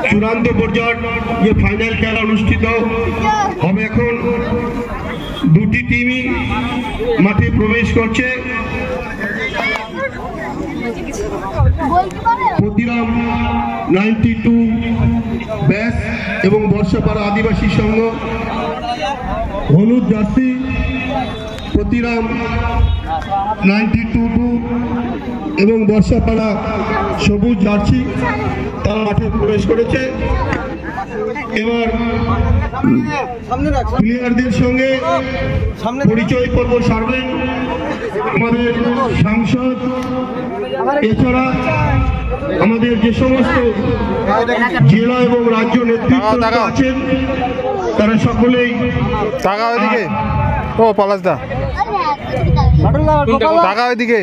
চূড়ান্ত পর্যায়ে যে ফাইনাল খেলা অনুষ্ঠিত হবে। এখন দুটি টিমই মাঠে প্রবেশ করছে। প্রতিরাম 92 ব্যাস এবং বর্ষাপাড়া আদিবাসী সংঘ হলুদ জার্সি, প্রতিরাম 92 এবং বর্ষাপাড়া সবুজ জার্সি তারা মাঠে প্রবেশ করেছে। এবার প্লেয়ারদের সঙ্গে পরিচয় পর্ব সারবেন আমাদের সাংসদ, এছাড়া আমাদের যে সমস্ত জেলা এবং রাজ্য নেতৃত্ব আছেন তারা সকলেই। ও পলাশদা টাকা ওইদিকে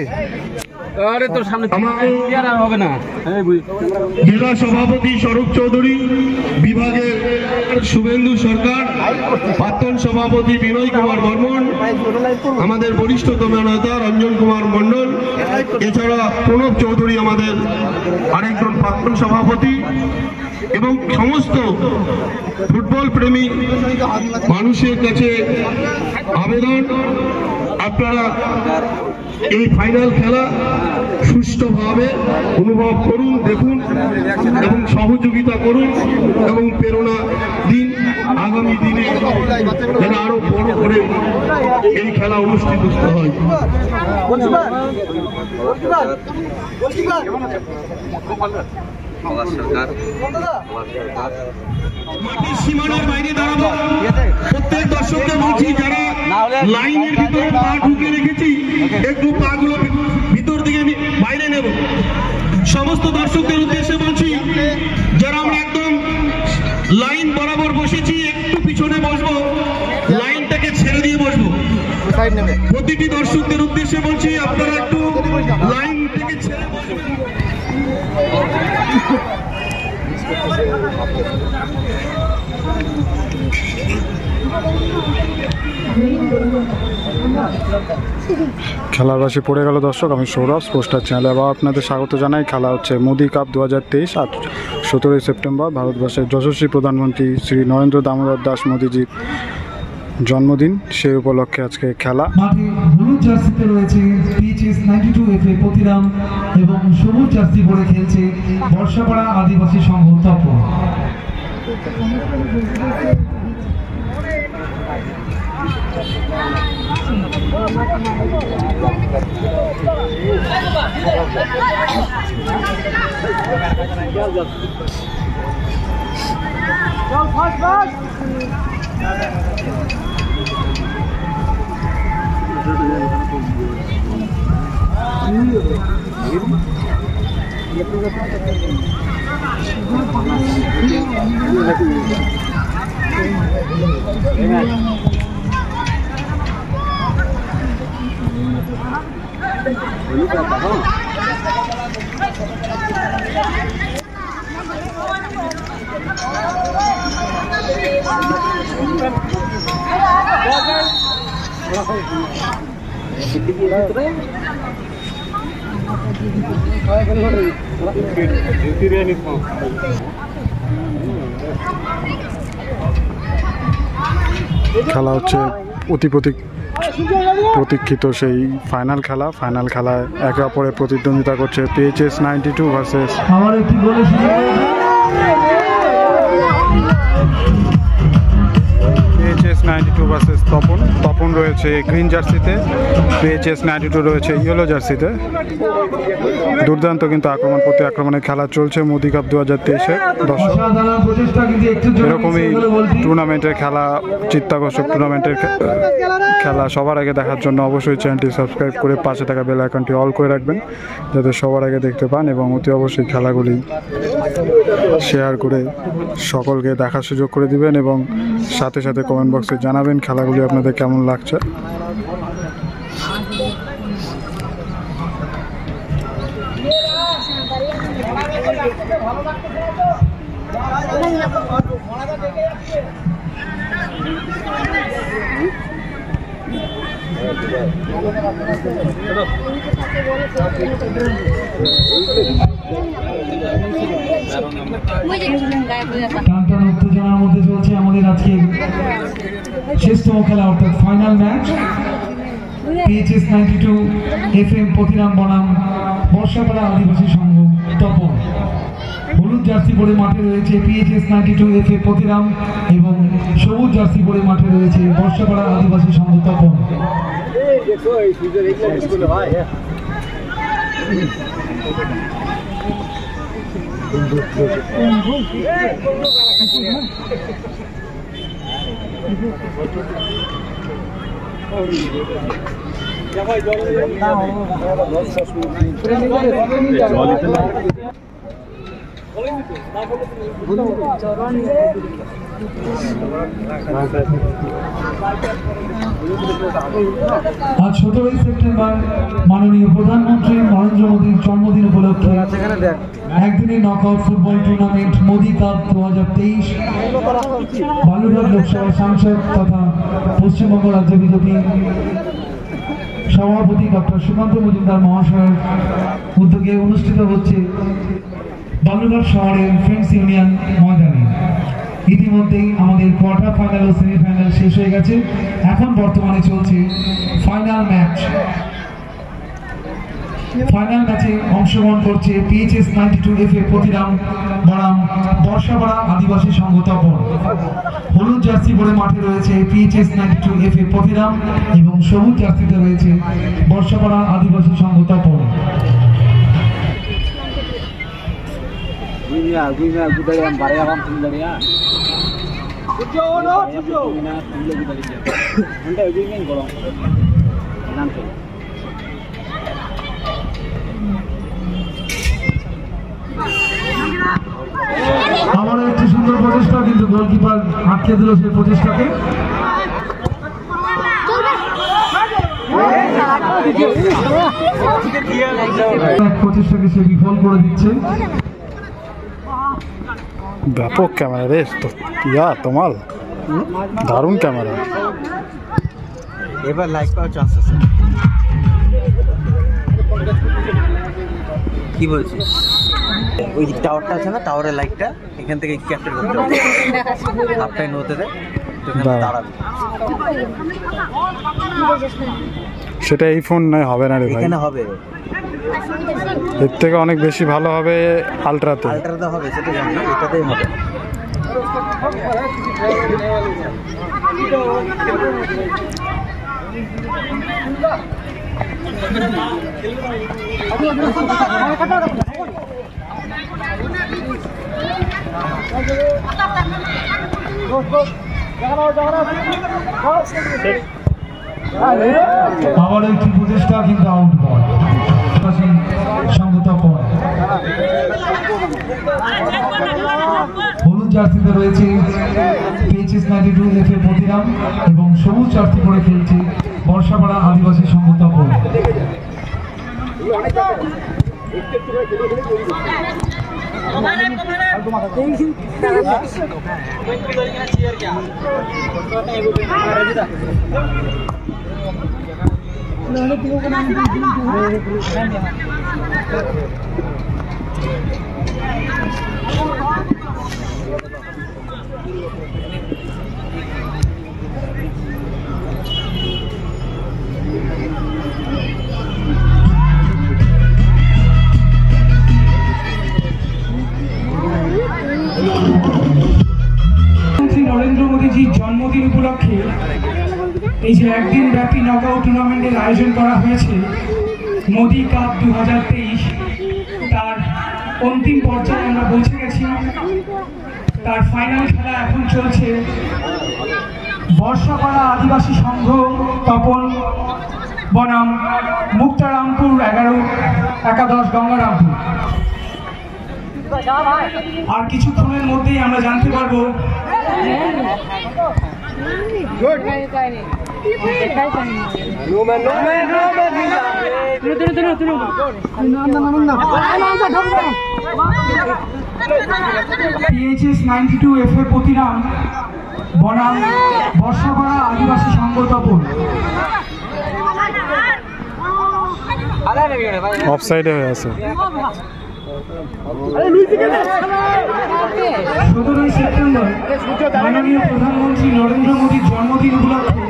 জেলা সভাপতি স্বরূপ চৌধুরী, বিভাগের শুভেন্দু সরকার, প্রাক্তন সভাপতি বিনয় কুমার বর্মন, আমাদের বরিষ্ঠতম নেতা রঞ্জন কুমার মন্ডল, এছাড়া প্রণব চৌধুরী আমাদের আরেকজন প্রাক্তন সভাপতি, এবং সমস্ত ফুটবল প্রেমী মানুষের কাছে আবেদন, আপনারা এই ফাইনাল খেলা সুষ্ঠুভাবে অনুভব করুন, দেখুন এবং সহযোগিতা করুন এবং প্রেরণা দিন আগামী দিনে যেন আরো বড় করে এই খেলা অনুষ্ঠিত হয়। সীমানার বাইরে দাঁড়াবো। প্রত্যেক দর্শককে বলছি, যারা লাইনের ভিতরে পা ঢুকে রেখেছি একটু পা গুলো ভিতর দিকে বাইরে নেব। সমস্ত দর্শকদের উদ্দেশ্যে বলছি, যারা আমরা একদম লাইন বরাবর বসেছি একটু পিছনে বসবো, লাইনটাকে ছেড়ে দিয়ে বসবো। প্রতিটি দর্শকদের উদ্দেশ্যে বলছি, আপনারা একটু লাইন থেকে ছেড়ে বসবো। খেলার বাসি পড়ে গেল দর্শক। আমি সৌরভ, স্পোর্টস চ্যানেলে আবার আপনাদের স্বাগত জানাই। খেলা হচ্ছে মোদি কাপ 2023। আজ 17 সেপ্টেম্বর ভারতবর্ষের যশস্বী প্রধানমন্ত্রী শ্রী নরেন্দ্র দামোদর দাস মোদিজির জন্মদিন, সেই উপলক্ষে আজকে খেলা। মাঠে হলুদ জার্সিতে রয়েছে PHS 92 FA প্রতিরাম এবং সবুজ জার্সি পরে খেলছে বর্ষাপাড়া আদিবাসী সংঘ তপন। খেলা হচ্ছে অতি প্রতীক্ষিত সেই ফাইনাল খেলা। ফাইনাল খেলায় একে অপরের প্রতিদ্বন্দ্বিতা করছে PHS 92 versus PHS 92 versus Tapan. Tapan রয়েছে গ্রিন জার্সিতে, PHS 92 রয়েছে ইয়েলো জার্সিতে। দুর্দান্ত কিন্তু আক্রমণ প্রতি আক্রমণের খেলা চলছে মোদি কাপ 2023-এ। দর্শক, এরকমই টুর্নামেন্টের খেলা, চিত্তাকর্ষক টুর্নামেন্টের খেলা সবার আগে দেখার জন্য অবশ্যই চ্যানেলটি সাবস্ক্রাইব করে পাশে থাকা বেল আইকনটি অল করে রাখবেন, যাতে সবার আগে দেখতে পান, এবং অতি অবশ্যই খেলাগুলি শেয়ার করে সকলকে দেখার সুযোগ করে দিবেন, এবং সাথে সাথে কমেন্ট বক্সে জানাবেন খেলাগুলি আপনাদের কেমন লাগছে। টানটান উত্তেজনার মধ্যে চলছে আমাদের আজকে শেষতম খেলা অর্থাৎ final match. PHS 92 FM Patiram বনাম বর্ষাপাড়া আদিবাসী সংঘ তপন। হলুদ জার্সি পরে মাঠে রয়েছে PHS 92 FM পতিরাম এবং সবুজ জার্সি পরে মাঠে রয়েছে বর্ষাপাড়া আদিবাসী সংঘ তপন। আজ 17 সেপ্টেম্বর মাননীয় প্রধানমন্ত্রী নরেন্দ্র মোদীর জন্মদিন উপলক্ষে একদিনের knockout football tournament Modi cup 2023 Balurghat Lok Sabha সাংসদ তথা পশ্চিমবঙ্গ রাজ্য বিজেপি সভাপতি ডক্টর সুকান্ত মজুমদার মহাশয়ের উদ্যোগে অনুষ্ঠিত হচ্ছে বালুরঘাট শহরের ফ্রেন্ডস ইউনিয়ন ময়দানে। ইতিমধ্যেই আমাদের কোয়ার্টার ফাইনাল ও সেমিফাইনাল শেষ হয়ে গেছে, এখন বর্তমানে চলছে ফাইনাল ম্যাচ। ফাইনাল ম্যাচে অংশগ্রহণ করছে PHS 92 FM পতিরাম বনাম বর্ষাপাড়া আদিবাসী সংঘ তপন। হলুদ জার্সি পরে মাঠে রয়েছে PHS 92 FM পতিরাম এবং সবুজ জার্সিতে রয়েছে বর্ষাপাড়া আদিবাসী সংঘ তপন। আমারও একটি সুন্দর প্রচেষ্টা, কিন্তু গোলকিপার আটকে দিল সেই প্রচেষ্টাকে। প্রচেষ্টাকে সে বিফল করে দিচ্ছে। ব্যাপক ক্যামেরা রে তো ইয়া তোমার, দারুণ ক্যামেরা। এবার লাইক পাওয়ার চান্স আছে। কি বলছিস? ওই টাওয়ারটা আছে না, টাওয়ারের লাইটটা এখান থেকে ক্যাপচার করতে হবে। আপটাই নতে দে, দাঁড়াবে। সেটা এই ফোন নয়, হবে না রে ভাই, এখানে হবে। এর থেকে অনেক বেশি ভালো হবে আলট্রাতে। আলট্রাতে হবে সেটা জানি, এটাতেই হবে। আবার একটি প্রচেষ্টা, কিন্তু আউট বল। হলুদ জার্সিতে রয়েছে PHS 92 FM পতিরাম এবং সবুজ জার্সি পরে খেলছে বর্ষাপাড়া আদিবাসী সংঘ তপন। নরেন্দ্র মোদীজির জন্মদিন উপলক্ষে এই যে একদিন ব্যাপী নকআউট টুর্নামেন্টের আয়োজন করা হয়েছে মোদি কাপ 2023, তার অন্তিম পর্যায়ে আমরা পৌঁছে গেছি। তার ফাইনাল খেলা এখন চলছে। বর্ষাপাড়া আদিবাসী সংঘ তপন বনাম মুক্তারামপুর 11-11 গঙ্গারামপুর। আর কিছুক্ষণের মধ্যেই আমরা জানতে পারবো PHS 92 FM পতিরাম বনাম বর্ষাপাড়া আদিবাসী সংঘ তপন। অফসাইডে হয়ে আছে। 17 সেপ্টেম্বর মাননীয় প্রধানমন্ত্রী নরেন্দ্র মোদীর জন্মদিন উপলক্ষে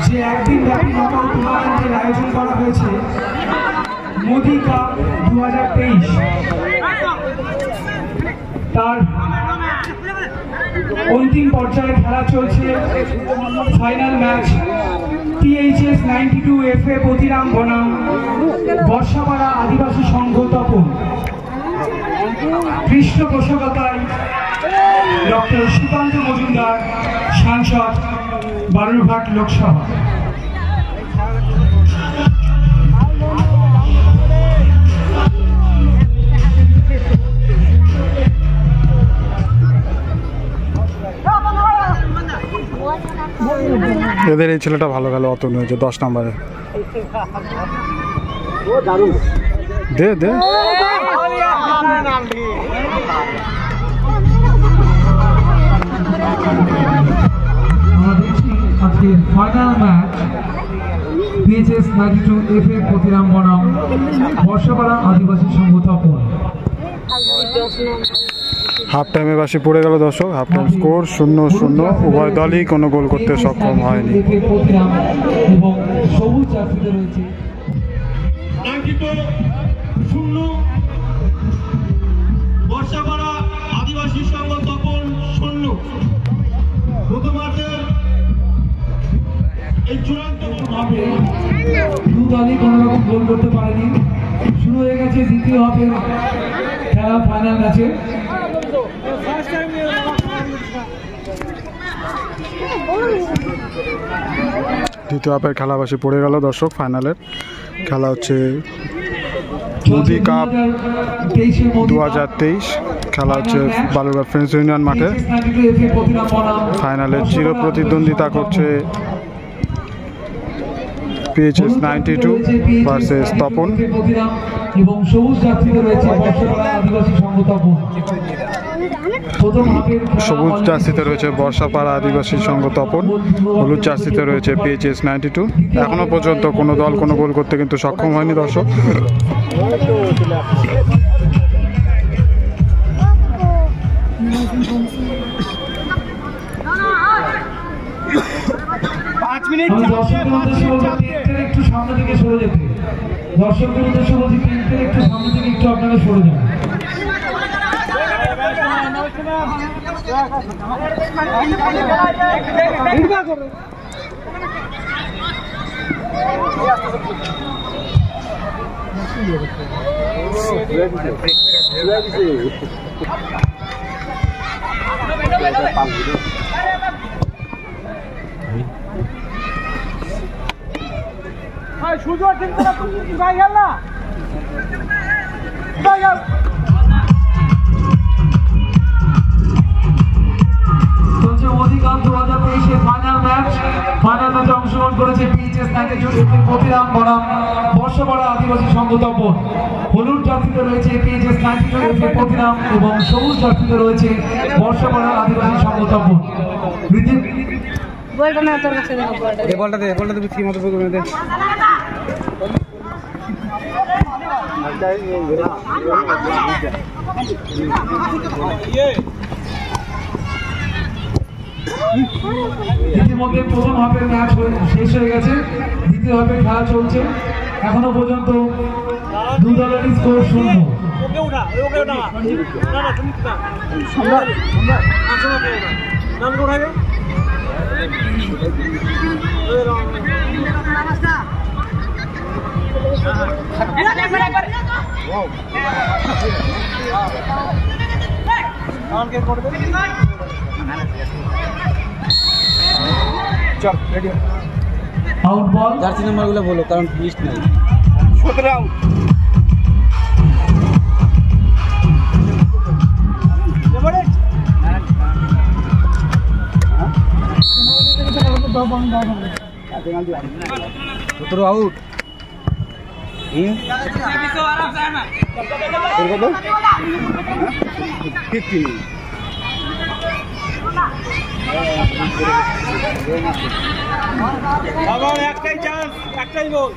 যে একদিন ব্যাপী নকআউট টুর্নামেন্টের আয়োজন করা হয়েছে মোদি কাপ 2023, তার অন্তিম পর্যায়ে খেলা চলছে। Final match THS 92 FA Pratiram বনাম বর্ষাপাড়া আদিবাসী সংঘ তপন। পৃষ্ঠপোষকতায় ডক্টর সুকান্ত মজুমদার, সাংসদ, বালুরঘাট লোকসভা। এদের এই ছেলেটা ভালো গেল, অত হয়েছে 10 নম্বরে। দে দে আমরা দেখছি আজকের final match THS 92 FA Pratiram বনাম বর্ষাপাড়া আদিবাসী সংঘ তপন। হাফ টাইমে বাসি পড়ে গেল দর্শক। Half time score 0-0। উভয় দলই কোনো গোল করতে সক্ষম হয়নি। এবং সবুজ জার্সিতে রয়েছে 0 বর্ষাপাড়া আদিবাসী সংঘ তপন 0। প্রথমার্ধের এই চূড়ান্ত হাফে দু দলই কোনো রকম গোল করতে পারেনি। শুরু হয়ে গেছে দ্বিতীয় হাফের খেলা, ফাইনাল ম্যাচে। দ্বিতীয় হাফের খেলাবাসী পড়ে গেল দর্শক। ফাইনালের খেলা হচ্ছে মোদি কাপ 2023। খেলা হচ্ছে বালুরঘাট ফ্রেন্ডস ইউনিয়ন মাঠে। ফাইনালে চির প্রতিদ্বন্দ্বিতা করছে PHS 92 ভার্সেস তপন। এবং সবুজ জার্সিতে রয়েছে বর্ষাপাড়া আদিবাসী সংঘ তপন। সবুজ জার্সিতে রয়েছে বর্ষাপাড়া আদিবাসী সংঘ তপন, হলুদ জার্সিতে রয়েছে PHS 92। এখনো পর্যন্ত কোনো দল কোনো গোল করতে কিন্তু সক্ষম হয়নি দর্শক। একটু সামনে থেকে সরে যেতে, দর্শকদের উদ্দেশ্যে বলছি টেন্টের একটু সামনে থেকে একটু আপনারা সরে যান। সুযোগ কিন্তু গাই গেল না Modi cup 2023 final match. Final ম্যাচে অংশগ্রহণ করেছে PHS 92 প্রতিরাম বনাম বর্ষাপাড়া আদিবাসী সংঘ তপন। হলুদ জার্সিতে রয়েছে PHS 92 প্রতিরাম এবং সবুজ জার্সিতে রয়েছে বর্ষাপাড়া আদিবাসী সংঘ তপন। বলটা না তোর কাছে দেখো, বলটা তুমি কি মতো করে দে। ইতিমধ্যে প্রথম হাফের ম্যাচ শেষ হয়ে গেছে, দ্বিতীয় হাফে খেলা চলছে। এখনো পর্যন্ত দু দলেরই স্কোর 0। আউট বল। জার্সি নাম্বারগুলো বলো, কারণ লিস্ট নেই। 17 আউট। আউট। আবার একটাই চান্স, একটাই গোল।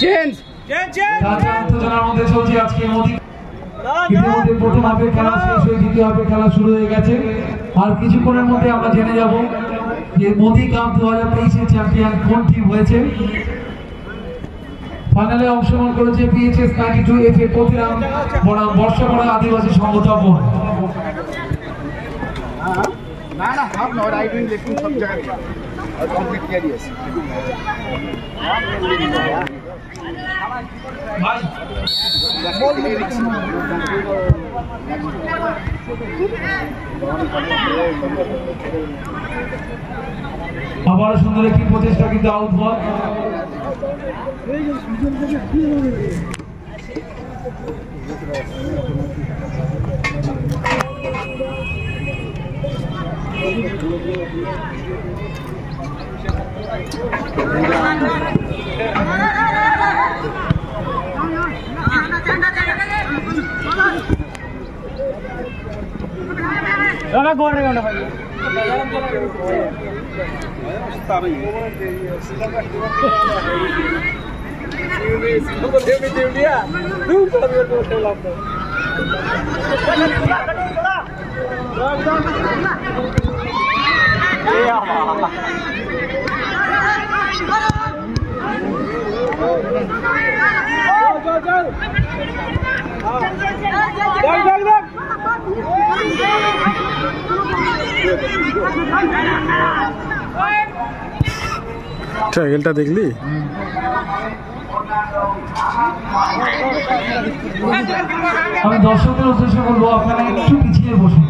Change change change. উত্তেজনার মধ্যে চলছে আজকে মোদি। ইতিমধ্যে প্রথম হাফের খেলা শেষ হয়ে দ্বিতীয় হাফের খেলা শুরু হয়ে গেছে। আর কিছুক্ষণের মধ্যে আমরা জেনে যাব যে মোদি কাপ 2023 চ্যাম্পিয়ন কোন টিম হয়েছে। ফাইনালে অংশগ্রহণ করেছে PHS 92 FA প্রতিরাম বনাম বর্ষাপাড়া আদিবাসী সংঘ তপন। না না হাফ নট আই ডুইং লেকিন সব জায়গায় আর কমপ্লিট কিয়া দিয়েছে ভাই আবার সুন্দর একটি প্রচেষ্টা কিন্তু আউট বল। গোল রে ভাই ট্রাইগেলটা দেখলি? আমি দর্শকদের উদ্দেশ্যে বলবো আপনারা একটু পিছিয়ে বসুন।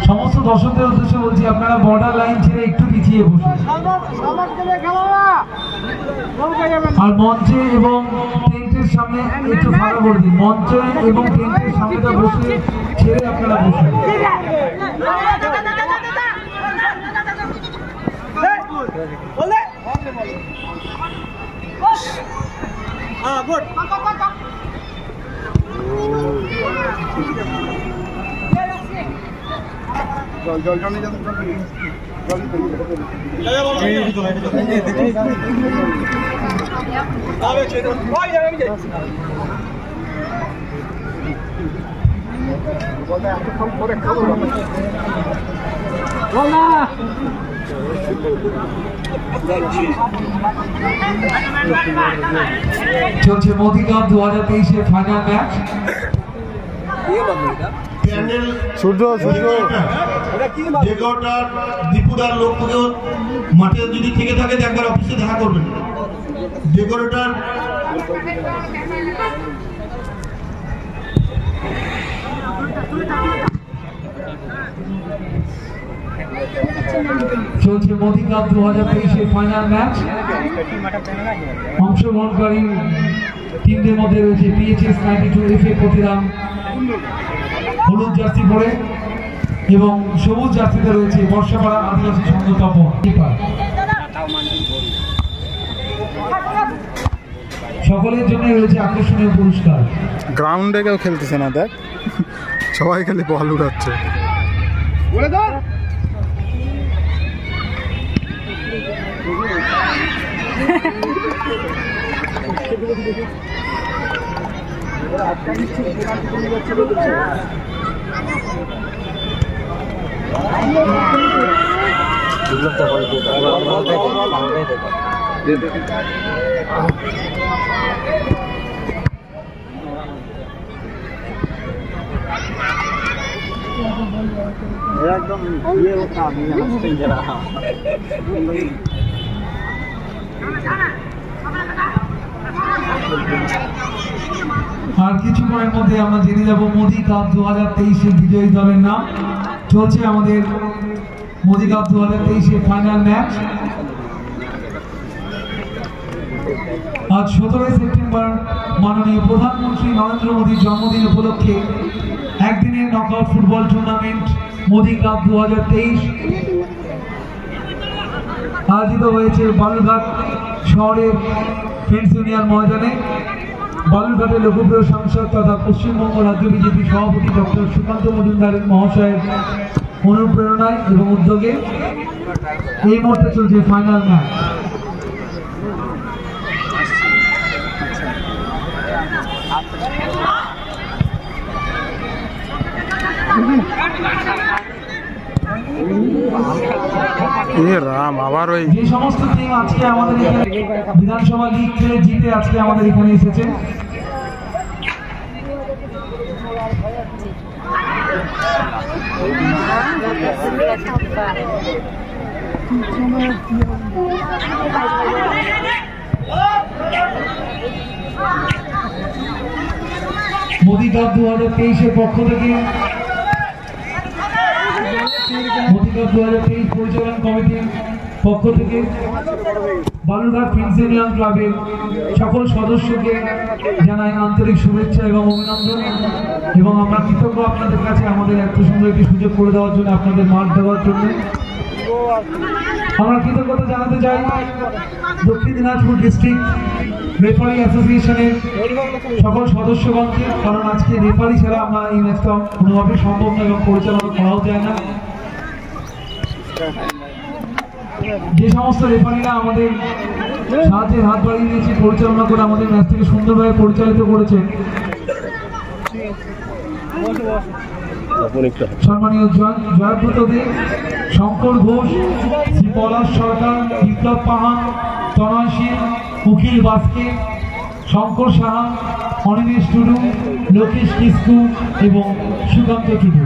সমস্ত দর্শকদের উদ্দেশ্যে বলছি আপনারা বর্ডার লাইন ছেড়ে একটু পিছিয়ে বসুন। আর মঞ্চে এবং টেন্টের সামনে একটু ফাঁকা করে দিন। মঞ্চে এবং টেন্টের সামনেটা বসে ছেড়ে আপনারা বসুন। গুড জল জল জল নিয়ে যান চলছে মোদি কাপ 2023 ফাইনাল ম্যাচ। সূর্য সূর্য ডেকোরেটর দীপুদার লোককে মাঠে যদি থেকে থাকে একবার অফিসে দেখা করবেন। ডেকোরেটর চলছে মোদি কাপ 2023 ফাইনাল ম্যাচ। অংশগ্রহণকারী টিমদের মধ্যে রয়েছে PHS 92 FA প্রতিরাম হলুদ জার্সি পরে এবং সবুজ জার্সিতে রয়েছে বর্ষাপাড়া আদিবাসী সংঘ তপন। সকলের জন্য রয়েছে আকর্ষণীয় পুরস্কার। গ্রাউন্ডে কেউ খেলতেছে না, দেখ সবাই খালি বল উড়াচ্ছে। एकदम ये वो काम है जरा আর কিছুক্ষণের মধ্যে আমরা জেনে যাব মোদি কাপ 2023 বিজয়ী দলের নাম। চলছে আমাদের মোদি কাপ 2023 ফাইনাল ম্যাচ। আজ 17 সেপ্টেম্বর মাননীয় প্রধানমন্ত্রী নরেন্দ্র মোদীর জন্মদিন উপলক্ষে একদিনের knockout football tournament Modi cup 2023 আয়োজিত হয়েছে বালুরঘাট শহরের ফ্রেন্ডস ইউনিয়ন ময়দানে। বালুরঘাটের লোকপ্রিয় সাংসদ তথা পশ্চিমবঙ্গ রাজ্য বিজেপি সভাপতি ডক্টর সুকান্ত মজুমদার মহাশয়ের অনুপ্রেরণায় এবং উদ্যোগে এই মুহূর্তে চলছে ফাইনাল ম্যাচ। রাম আবার ওই যে সমস্ত টিম আজকে আমাদের এখানে বিধানসভা লিগ খেলে জিতে আজকে আমাদের এখানে এসেছে, মোদি কাপ 2023-এর পক্ষ থেকে মোদি কাপ 2023 পরিচালন কমিটির পক্ষ থেকে বালুরঘাট ফ্রেন্ডস ইউনিয়ন ক্লাবের সকল সদস্যকে জানাই আন্তরিক শুভেচ্ছা এবং অভিনন্দন, এবং আমরা কৃতজ্ঞ আপনাদের কাছে আমাদের এত সুন্দর একটি সুযোগ করে দেওয়ার জন্য, আপনাদের মাঠ দেওয়ার জন্য আমরা কৃতজ্ঞতা জানাতে চাই দক্ষিণ দিনাজপুর ডিস্ট্রিক্ট রেফারি অ্যাসোসিয়েশনের সকল সদস্যগণকে, কারণ আজকে রেফারি ছাড়া আমরা এই ম্যাচটা কোনোভাবে সম্ভব না এবং পরিচালনা করাও যায় না। যে সমস্ত রেফারিরা আমাদের সাহায্যের হাত বাড়িয়ে দিয়েছে, পরিচালনা করে আমাদের ম্যাচটিকে সুন্দরভাবে পরিচালিত করেছে, সম্মানীয় জয়ব্রত দে, শঙ্কর ঘোষ, শ্রী পলাশ সরকার, বিপ্লব পাহান, তনয় সিং, উকিল বাস্কে, শঙ্কর সাহা, অনিমেষ টুডু, লোকেশ কিস্কু এবং সুকান্ত টুডু।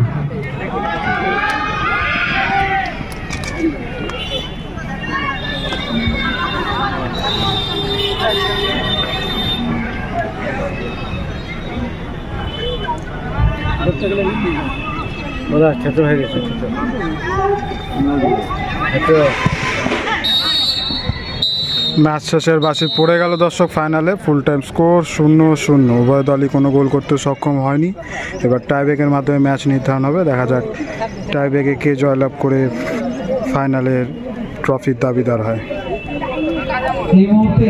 ছোট হয়ে গেছে। ম্যাচ শেষের বাঁশি পড়ে গেল দর্শক। ফাইনালে ফুল টাইম স্কোর 0-0, উভয় দলই কোনো গোল করতে সক্ষম হয়নি। এবার টাইব্রেকের মাধ্যমে ম্যাচ নির্ধারণ হবে। দেখা যাক টাইব্রেকে কে জয়লাভ করে ফাইনালের ট্রফির দাবিদার হয়। এই মুহূর্তে